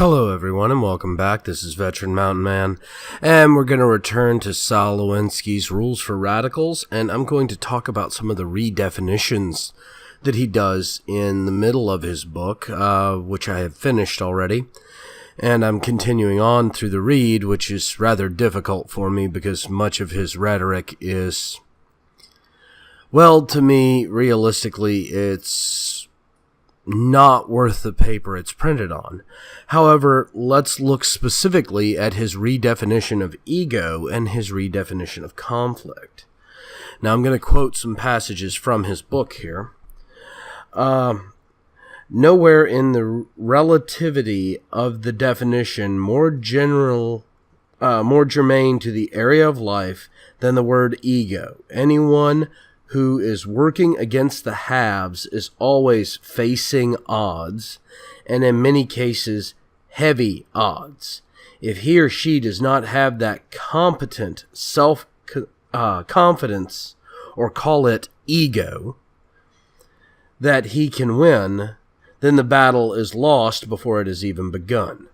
Hello everyone and welcome back. This is Veteran Mountain Man, and we're going to return to Saul Alinsky's Rules for Radicals, and I'm going to talk about some of the redefinitions that he does in the middle of his book, which I have finished already, and I'm continuing on through the read, which is rather difficult for me because much of his rhetoric is, well, to me, realistically, it's not worth the paper it's printed on. However, let's look specifically at his redefinition of ego and his redefinition of conflict. Now, I'm going to quote some passages from his book here. Nowhere in the relativity of the definition more germane to the area of life than the word ego. Anyone who is working against the haves is always facing odds, and in many cases, heavy odds. If he or she does not have that competent self-confidence, or call it ego, that he can win, then the battle is lost before it has even begun.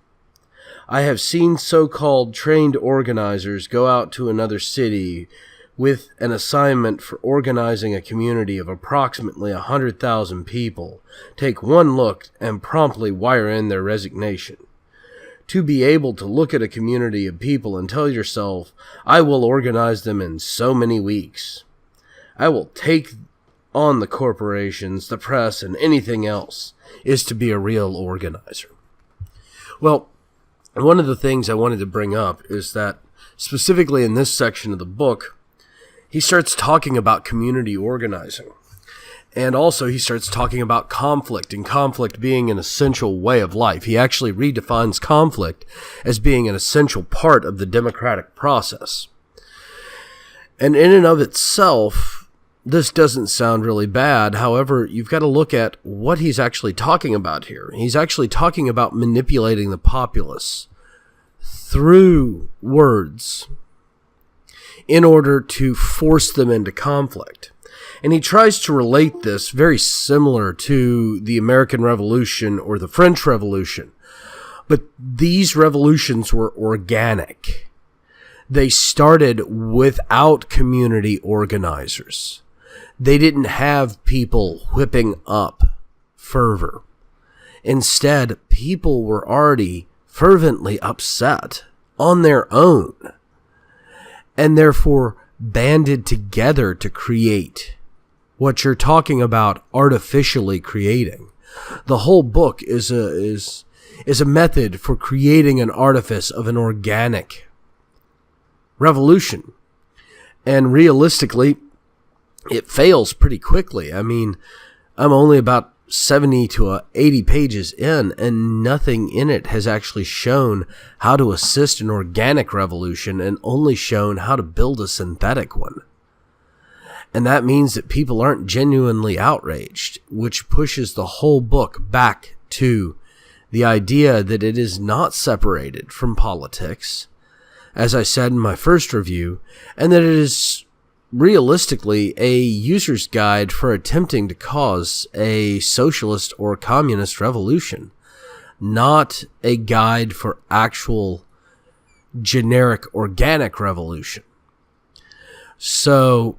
I have seen so-called trained organizers go out to another city with an assignment for organizing a community of approximately 100,000 people, take one look and promptly wire in their resignation. To be able to look at a community of people and tell yourself, I will organize them in so many weeks. I will take on the corporations, the press, and anything else, is to be a real organizer. Well, one of the things I wanted to bring up is that, specifically in this section of the book, he starts talking about community organizing. And also he starts talking about conflict, and conflict being an essential way of life. He actually redefines conflict as being an essential part of the democratic process. And in and of itself, this doesn't sound really bad. However, you've got to look at what he's actually talking about here. He's actually talking about manipulating the populace through words in order to force them into conflict. And he tries to relate this very similar to the American Revolution or the French Revolution. But these revolutions were organic. They started without community organizers. They didn't have people whipping up fervor. Instead, people were already fervently upset on their own, and therefore banded together to create what you're talking about artificially creating. The whole book is a method for creating an artifice of an organic revolution. And realistically, it fails pretty quickly. I mean, I'm only about 70 to 80 pages in, and nothing in it has actually shown how to assist an organic revolution, and only shown how to build a synthetic one. And that means that people aren't genuinely outraged, which pushes the whole book back to the idea that it is not separated from politics, as I said in my first review, and that it is realistically a user's guide for attempting to cause a socialist or communist revolution, not a guide for actual generic organic revolution. So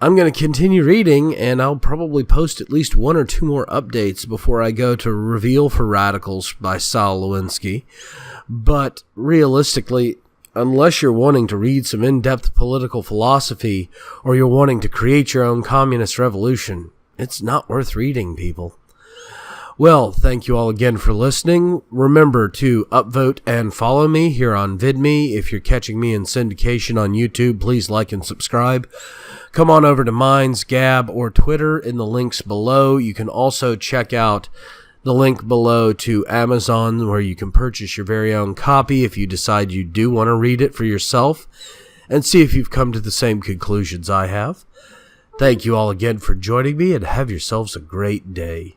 I'm going to continue reading, and I'll probably post at least one or two more updates before I go to Reveal for Radicals by Saul Alinsky. But realistically, unless you're wanting to read some in-depth political philosophy, or you're wanting to create your own communist revolution, it's not worth reading, people. Well, thank you all again for listening. Remember to upvote and follow me here on VidMe. If you're catching me in syndication on YouTube, please like and subscribe. Come on over to Minds, Gab, or Twitter in the links below. You can also check out the link below to Amazon, where you can purchase your very own copy if you decide you do want to read it for yourself, and see if you've come to the same conclusions I have. Thank you all again for joining me, and have yourselves a great day.